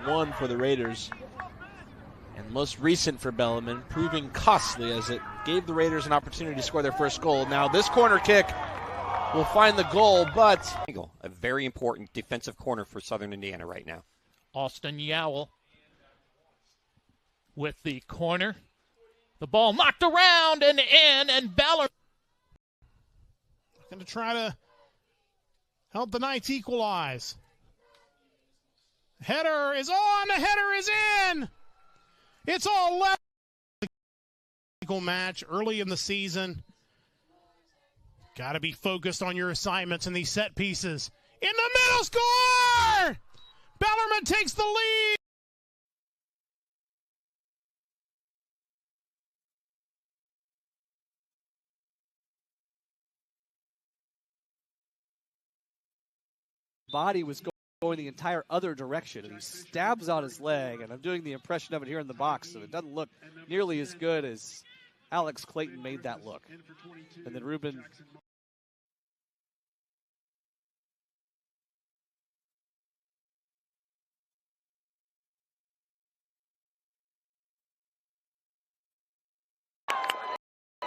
one for the Raiders. And most recent for Bellarmine, proving costly as it gave the Raiders an opportunity to score their first goal. Now this corner kick will find the goal, but a very important defensive corner for Southern Indiana right now. Austin Yowell with the corner. The ball knocked around and in, and Bellarmine going to try to help the Knights equalize. Header is on, the header is in! It's all left. Match early in the season. Got to be focused on your assignments in these set pieces. In the middle, score! Bellarmine takes the lead. Body was going the entire other direction, and he stabs on his leg, and I'm doing the impression of it here in the box, so it doesn't look nearly as good as Alex Clayton made that look. And then Ruben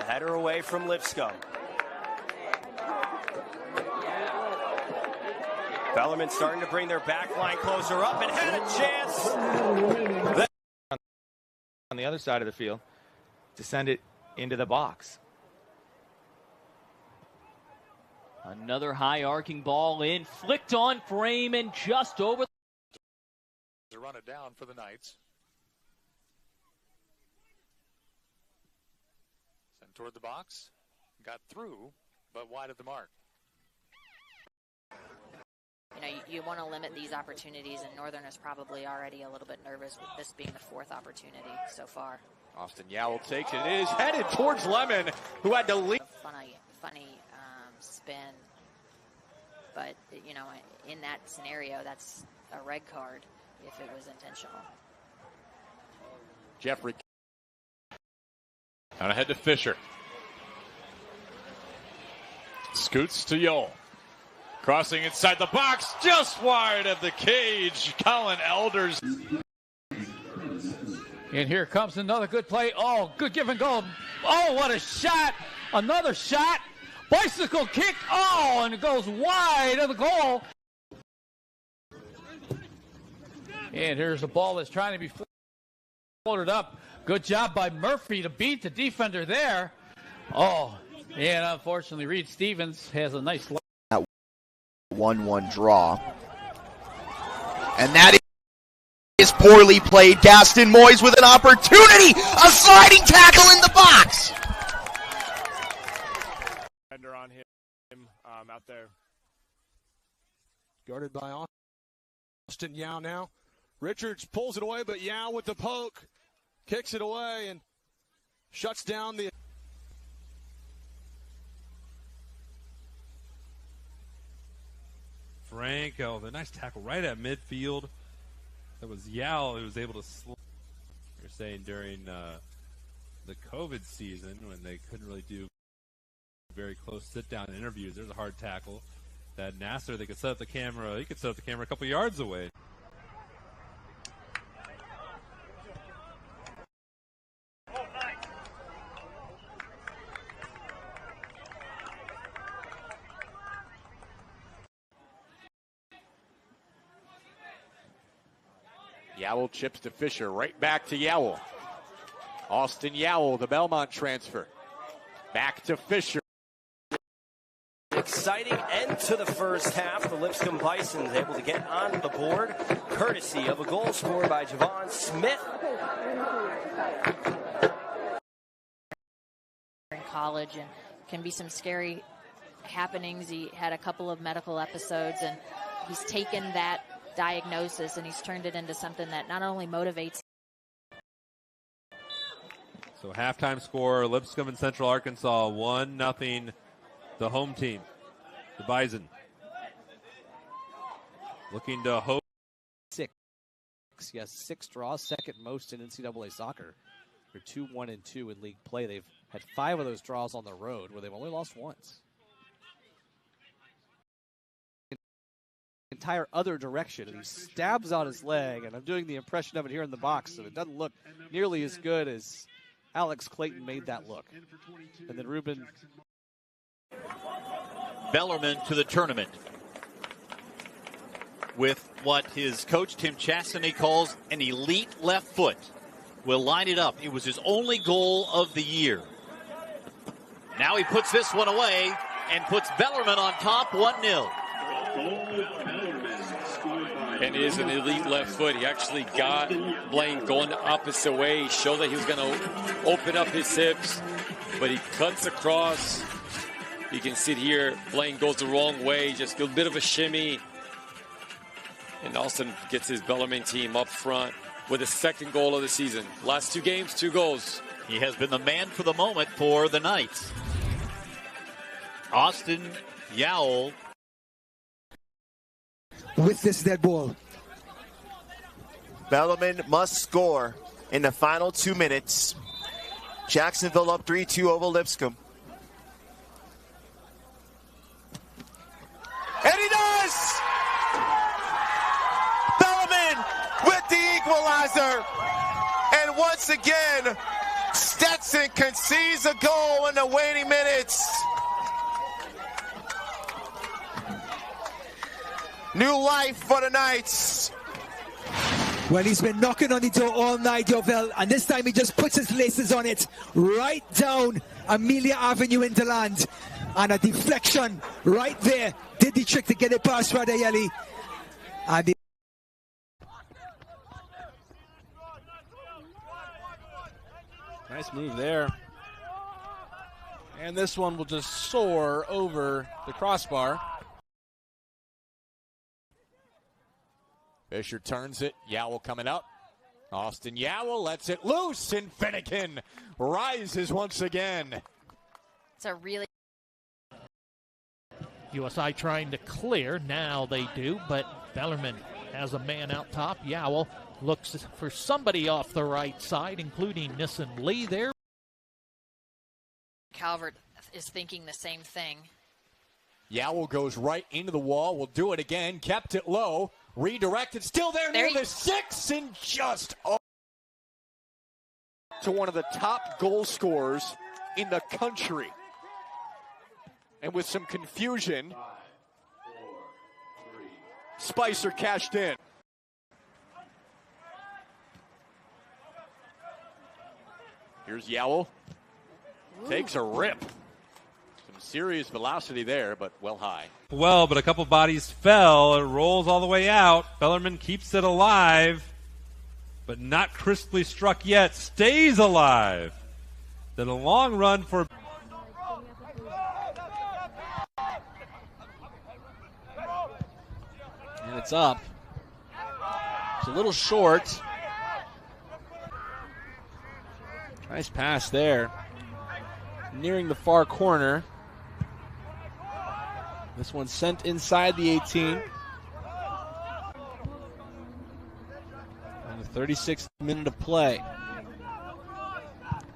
a header away from Lipscomb. Bellarmine starting to bring their back line closer up and had a chance. On the other side of the field to send it into the box. Another high arcing ball in, flicked on frame and just over. To run it down for the Knights. Sent toward the box, got through, but wide of the mark. You know, you want to limit these opportunities, and Northern is probably already a little bit nervous with this being the fourth opportunity so far. Austin Yowell takes it. It is headed towards Lemon, who had to lead. Funny spin. But, you know, in that scenario, that's a red card if it was intentional. Jeffrey. On ahead to Fisher. Scoots to Yowell. Crossing inside the box, just wide of the cage. Colin Elders. And here comes another good play. Oh, good give and go. Oh, what a shot. Another shot. Bicycle kick. Oh, and it goes wide of the goal. And here's the ball that's trying to be floated up. Good job by Murphy to beat the defender there. Oh, and unfortunately, Reed Stevens has a nice 1-1 draw. And that is poorly played. Gaston Moyes with an opportunity. A sliding tackle in the box. On him out there. Guarded by Austin Yowell now. Richards pulls it away, but Yowell with the poke. Kicks it away and shuts down the... Franco, the nice tackle right at midfield. That was Yowell who was able to slow. You're saying during the COVID season when they couldn't really do very close sit-down interviews, there's a hard tackle. That Nasser, they could set up the camera. He could set up the camera a couple yards away. Yowell chips to Fisher, right back to Yowell. Austin Yowell, the Belmont transfer. Back to Fisher. Exciting end to the first half. The Lipscomb Bisons able to get on the board, courtesy of a goal scored by Javon Smith. In college, and can be some scary happenings. He had a couple of medical episodes, and he's taken that diagnosis and he's turned it into something that not only motivates. So halftime score, Lipscomb and Central Arkansas 1-0, the home team, the Bison. Looking to hope. 6 draws, second most in NCAA soccer. They're 2-1-2 in league play. They've had 5 of those draws on the road where they've only lost once. entire other direction, and he stabs out his leg, and I'm doing the impression of it here in the box, and it doesn't look nearly as good as Alex Clayton made that look. And then Ruben. Bellarmine to the tournament with what his coach Tim Chastany calls an elite left foot. Will line it up. It was his only goal of the year. Now he puts this one away and puts Bellarmine on top 1-0. And it is an elite left foot. He actually got Blaine going the opposite way. He showed that he was going to open up his hips, but he cuts across. You can see it here. Blaine goes the wrong way, just a bit of a shimmy. And Austin gets his Bellarmine team up front with his second goal of the season. Last 2 games, 2 goals. He has been the man for the moment for the Knights. Austin Yowell with this dead ball. Bellarmine must score in the final 2 minutes. Jacksonville up 3-2 over Lipscomb. And he does! Bellarmine with the equalizer. And once again, Stetson concedes a goal in the waning minutes. New life for the Knights. Well, he's been knocking on the door all night, Yowell, and this time he just puts his laces on it right down Amelia Avenue into land. And a deflection right there did the trick to get it past Radayeli. And nice move there. And this one will just soar over the crossbar. Fisher turns it. Yowell coming up. Austin Yowell lets it loose, and Finnegan rises once again. It's a really USI trying to clear. Now they do, but Bellarmine has a man out top. Yowell looks for somebody off the right side, including Nissen Lee there. Calvert is thinking the same thing. Yowell goes right into the wall. Will do it again. Kept it low. Redirected. Still there near the 6, and just to one of the top goal scorers in the country. And with some confusion, Spicer cashed in. Here's Yowell. Takes a rip. Some serious velocity there, but well high. Well, but a couple bodies fell. It rolls all the way out. Bellarmine keeps it alive, but not crisply struck yet. Stays alive. Then a long run for... And it's up. It's a little short. Nice pass there. Nearing the far corner. This one sent inside the 18. And the 36th minute of play.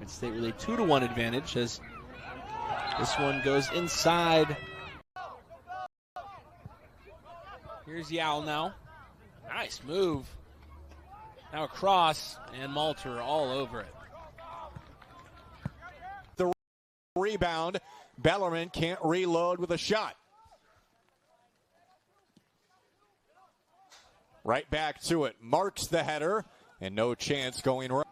State with a 2-1 advantage as this one goes inside. Here's Yowell now. Nice move. Now across, and Malter all over it. The rebound. Bellarmine can't reload with a shot. Right back to it. Marks the header, and no chance going right.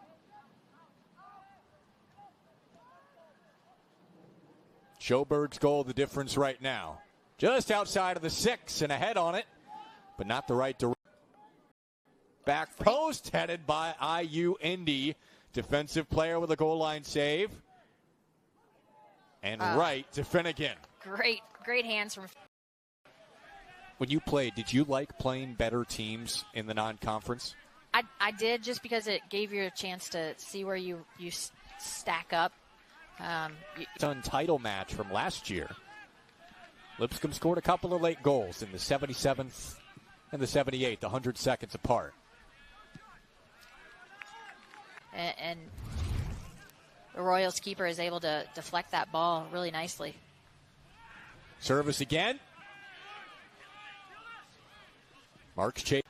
Schoberg's goal, the difference right now. Just outside of the 6 and ahead on it, but not the right direction. Back post headed by IU Indy. Defensive player with a goal line save. And right to Finnegan. Great hands from. When you played, did you like playing better teams in the non-conference? I did, just because it gave you a chance to see where you stack up. Sun title match from last year. Lipscomb scored a couple of late goals in the 77th and the 78th, 100 seconds apart. And the Royals keeper is able to deflect that ball really nicely. Service again. Marks chase.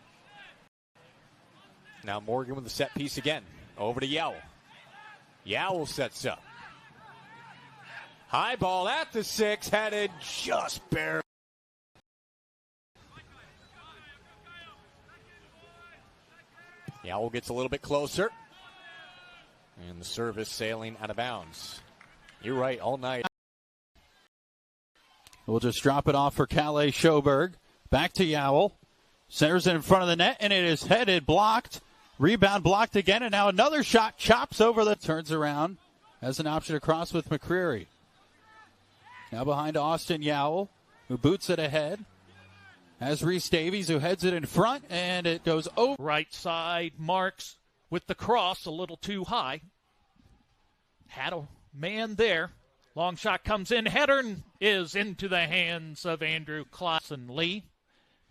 Now Morgan with the set piece again. Over to Yowell. Yowell sets up. High ball at the 6, headed just barely. Yowell gets a little bit closer. And the service sailing out of bounds. You're right, all night. We'll just drop it off for Calais Schoberg. Back to Yowell. Centers it in front of the net, and it is headed, blocked. Rebound blocked again, and now another shot chops over the, turns around. Has an option to cross with McCreary. Now behind Austin Yowell, who boots it ahead. Has Reese Davies, who heads it in front, and it goes over. Right side, Marks with the cross a little too high. Had a man there. Long shot comes in. Header is into the hands of Andrew Clausen Lee.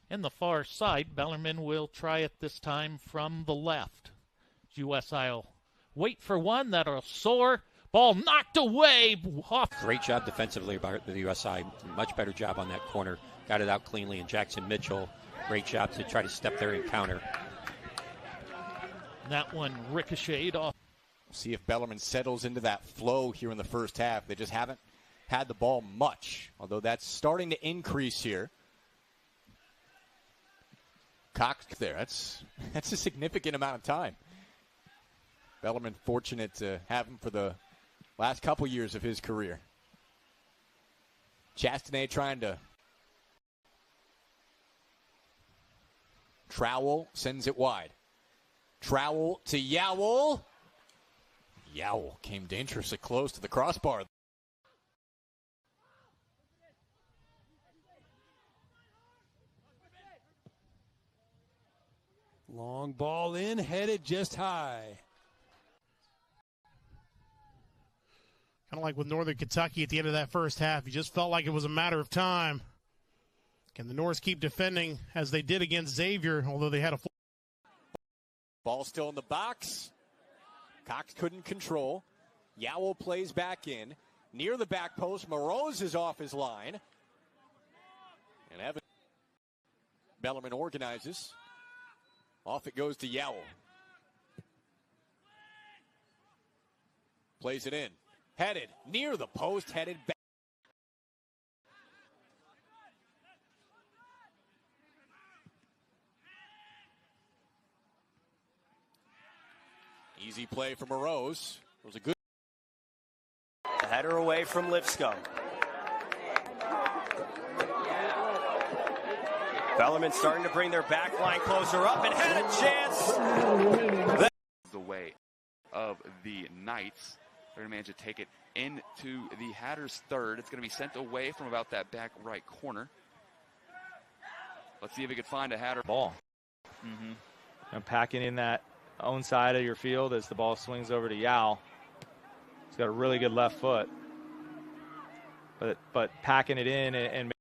In the far side, Bellarmine will try it this time from the left. USI will wait for one that'll soar. Ball knocked away. Off. Great job defensively by the USI. Much better job on that corner. Got it out cleanly. And Jackson Mitchell, great job to try to step there and counter. That one ricocheted off. See if Bellarmine settles into that flow here in the first half. They just haven't had the ball much, although that's starting to increase here. Cox there. That's a significant amount of time. Bellarmine fortunate to have him for the last couple years of his career. Chastanet trying to. Trowell sends it wide. Trowell to Yowell. Yowell came dangerously close to the crossbar. Long ball in, headed just high. Kind of like with Northern Kentucky at the end of that first half. You just felt like it was a matter of time. Can the Norse keep defending as they did against Xavier, although they had a ball still in the box. Cox couldn't control. Yowell plays back in. Near the back post, Morose is off his line. And Evan Bellarmine organizes. Off it goes to Yowell. Plays it in. Headed near the post, headed back. Easy play for Morose. It was a good. A header away from Lipscomb. Bellarmine starting to bring their back line closer up and had a chance. The way of the Knights. They're going to manage to take it into the Hatters' third. It's going to be sent away from about that back right corner. Let's see if we can find a Hatter ball. And packing in that own side of your field as the ball swings over to Yowell. He's got a really good left foot. But packing it in and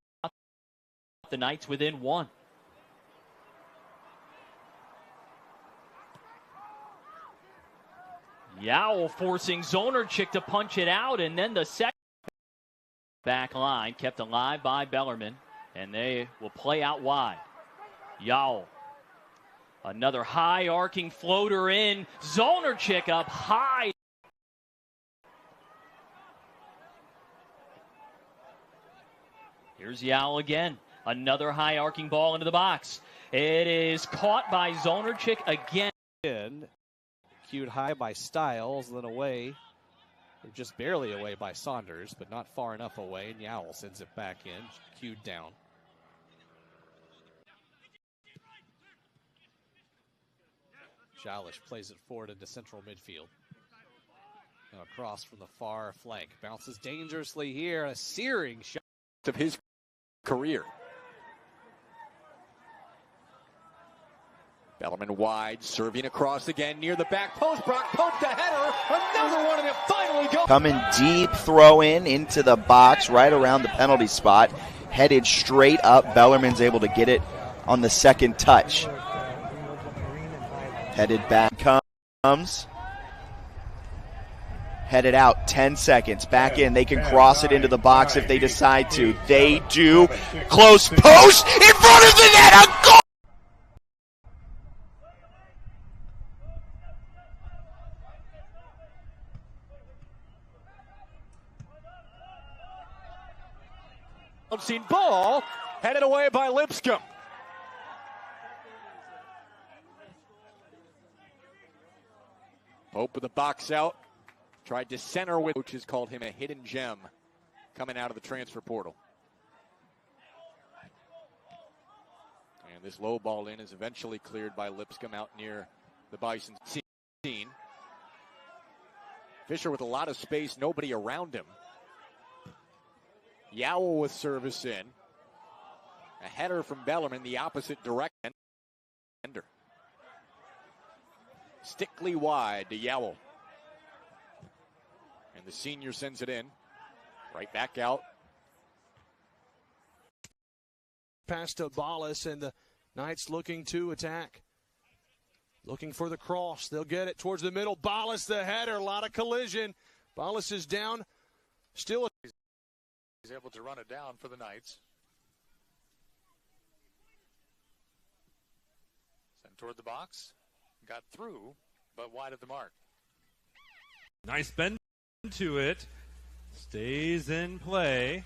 the Knights within one. Yowell forcing Zonarchik to punch it out, and then the second back line kept alive by Bellarmine, and they will play out wide. Yowell. Another high arcing floater in. Zonarchik up high. Here's Yowell again. Another high arcing ball into the box. It is caught by Zonarchik again. Cued high by Stiles, then away, or just barely away by Saunders, but not far enough away, and Yowell sends it back in, cued down. Jalish plays it forward into central midfield. Now across from the far flank. Bounces dangerously here. A searing shot of his career. Bellarmine wide, serving across again near the back post. Brock poked the header. Another one, and it finally goes. Coming deep, throw in into the box right around the penalty spot. Headed straight up. Bellarmine's able to get it on the second touch. Headed back comes. Headed out, 10 seconds. Back in, they can cross it into the box if they decide to. They do. Close post in front of the net. A goal! Bouncing ball headed away by Lipscomb. Pope with the box out. Tried to center with, which has called him a hidden gem coming out of the transfer portal. And this low ball in is eventually cleared by Lipscomb out near the Bison scene. Fisher with a lot of space, nobody around him. Yowell with service in. A header from Bellarmine, the opposite direction. Stickley wide to Yowell. And the senior sends it in. Right back out. Pass to Ballas, and the Knights looking to attack. Looking for the cross. They'll get it towards the middle. Ballas, the header. A lot of collision. Ballas is down. Still. He's able to run it down for the Knights. Sent toward the box. Got through, but wide of the mark. Nice bend to it. Stays in play.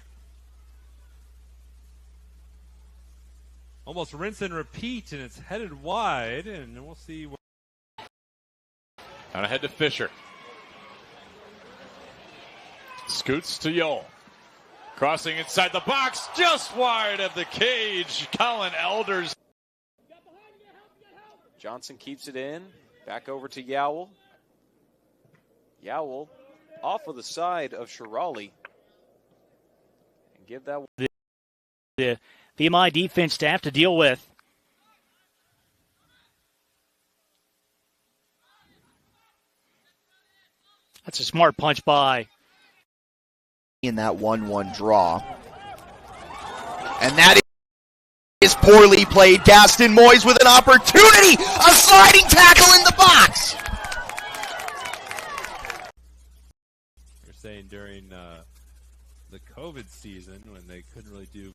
Almost rinse and repeat, and it's headed wide, and we'll see. Down ahead to Fisher. Scoots to Yowell. Crossing inside the box, just wide of the cage. Colin Elders. Johnson keeps it in. Back over to Yowell. Yowell off of the side of Shirali. And give that the VMI defense staff to deal with. That's a smart punch by. In that 1-1 draw. And that is poorly played. Gaston Moyes with an opportunity. A sliding tackle in the box. You're saying during the COVID season when they couldn't really do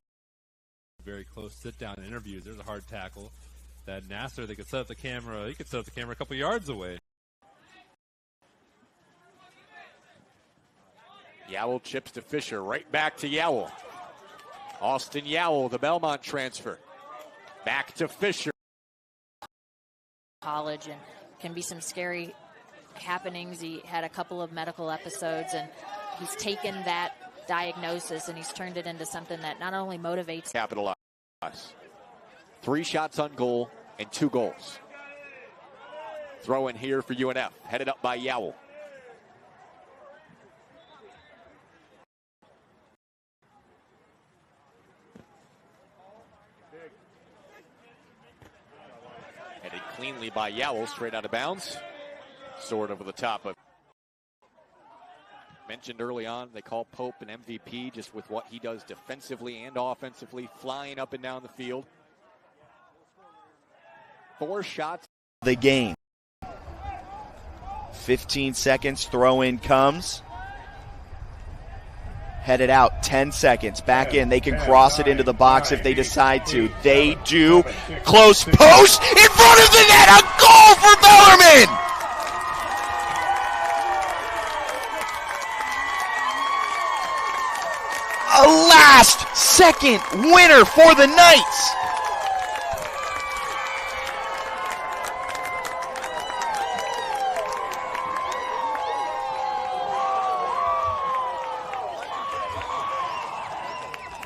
very close sit-down interviews, there's a hard tackle. That Nasser, they could set up the camera. He could set up the camera a couple yards away. Yowell chips to Fisher, right back to Yowell. Austin Yowell, the Belmont transfer. Back to Fisher. College, and can be some scary happenings. He had a couple of medical episodes, and he's taken that diagnosis and he's turned it into something that not only motivates. Capitalize. 3 shots on goal and 2 goals. Throw in here for UNF, headed up by Yowell. Headed cleanly by Yowell, straight out of bounds. Sword over the top of. Mentioned early on, they call Pope an MVP just with what he does defensively and offensively, flying up and down the field. 4 shots. The game. 15 seconds, throw in comes. Headed out, 10 seconds, back in. They can cross it into the box if they decide to. They do. Close post in front of the net, a goal for Bellarmine! A last-second winner for the Knights.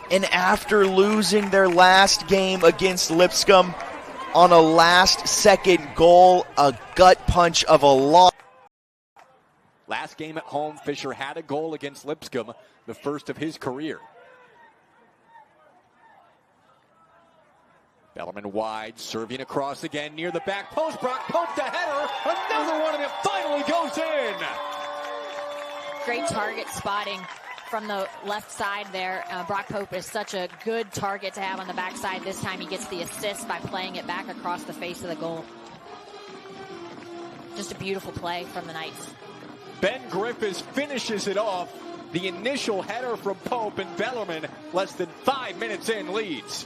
And after losing their last game against Lipscomb on a last-second goal, a gut punch of a loss. Last game at home, Fisher had a goal against Lipscomb, the first of his career. Bellarmine wide, serving across again near the back post. Brock Pope the header, another one, and it finally goes in. Great target spotting from the left side there. Brock Pope is such a good target to have on the backside. This time he gets the assist by playing it back across the face of the goal. Just a beautiful play from the Knights. Ben Griffiths finishes it off. The initial header from Pope, and Bellarmine, less than 5 minutes in, leads.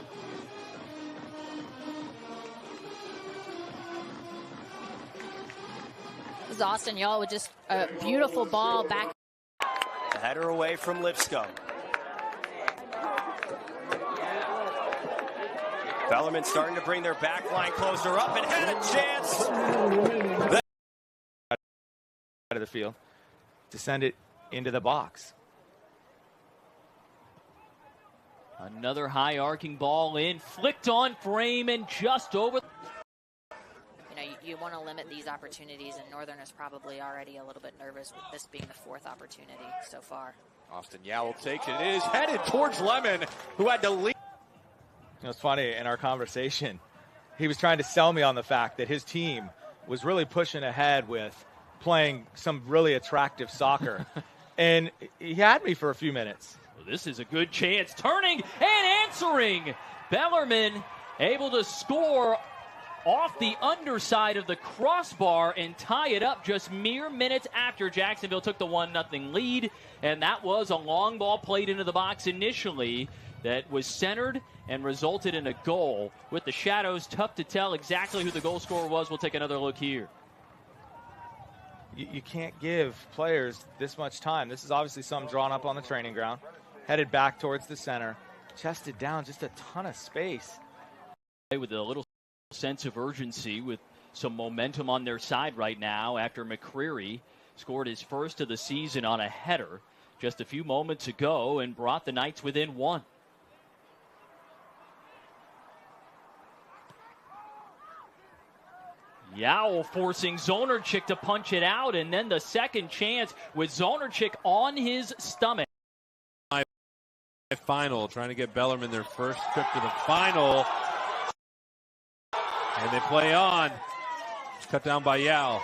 This is Austin Yowell with just a beautiful ball back. The header away from Lipscomb. Bellarmine starting to bring their back line closer up and had a chance. Out of the field to send it into the box. Another high arcing ball in, flicked on frame and just over. You know, you want to limit these opportunities, and Northern is probably already a little bit nervous with this being the fourth opportunity so far. Austin Yowell takes it. It is headed towards Lemon, who had to lead. You know, it's funny, in our conversation, he was trying to sell me on the fact that his team was really pushing ahead with playing some really attractive soccer. And he had me for a few minutes. Well, this is a good chance. Turning and answering. Bellarmine able to score off the underside of the crossbar and tie it up just mere minutes after Jacksonville took the 1-0 lead. And that was a long ball played into the box initially that was centered and resulted in a goal. With the shadows, tough to tell exactly who the goal scorer was. We'll take another look here. You can't give players this much time. This is obviously something drawn up on the training ground. Headed back towards the center. Chested down, just a ton of space. With a little sense of urgency, with some momentum on their side right now after McCreary scored his first of the season on a header just a few moments ago and brought the Knights within one. Yowell forcing Zonarchik to punch it out, and then the second chance with Zonarchik on his stomach. Final, trying to get Bellarmine their first trip to the final. And they play on. Cut down by Yowell.